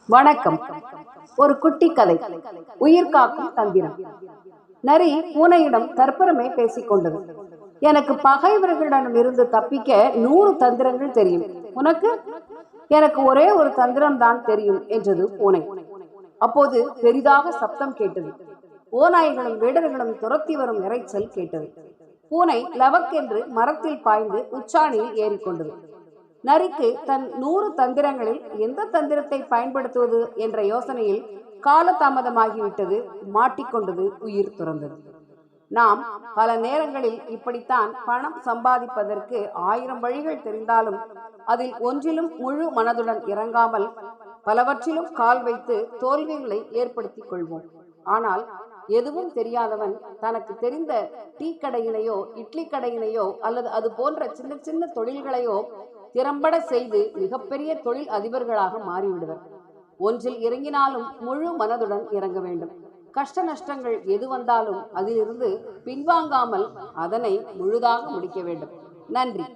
வணக்கம். ஒரு குட்டி கதை. உயிர் காக்கும் தந்திரம். நரி பூனையிடம் தற்புறமே பேசிக்கொண்டது. எனக்கு பகைவர்களிடம் இருந்து தப்பிக்க 100 தந்திரங்கள் தெரியும். உனக்கு? எனக்கு ஒரே ஒரு தந்திரம் தான் தெரியும் என்றது பூனை. அப்போது பெரிதாக சப்தம் கேட்டது. ஓநாய்களும் வேடர்களும் துரத்தி வரும் இரைச்சல் கேட்டது. பூனை லவக்கென்று மரத்தில் பாய்ந்து உச்சாணியில் ஏறிக்கொண்டது. நரிக்கு தன் 100 தந்திரங்களில் எந்த தந்திரத்தை பயன்படுத்துவது என்ற யோசனையில் காலதாமதமாகிவிட்டது. மாட்டிக்கொண்டது. உயிர் துறந்தது. நாம் பல நேரங்களில் இப்படித்தான் பணம் சம்பாதிப்பதற்கு 1000 வழிகள் தெரிந்தாலும் அதில் ஒன்றிலும் முழு மனதுடன் இறங்காமல் பலவற்றிலும் கால் வைத்து தோல்விகளை ஏற்படுத்திக் கொள்வோம். ஆனால் எதுவும் தெரியாதவன் தனக்கு தெரிந்த டீ கடையினையோ இட்லி கடையினையோ அல்லது அது போன்ற சின்ன சின்ன தொழில்களையோ திறம்பட செய்து மிகப்பெரிய தொழில் அதிபர்களாக மாறிவிடுவர். ஒன்றில் இறங்கினாலும் முழு மனதுடன் இறங்க வேண்டும். கஷ்ட நஷ்டங்கள் எது வந்தாலும் அதிலிருந்து பின்வாங்காமல் அதனை முழுதாக முடிக்க வேண்டும். நன்றி.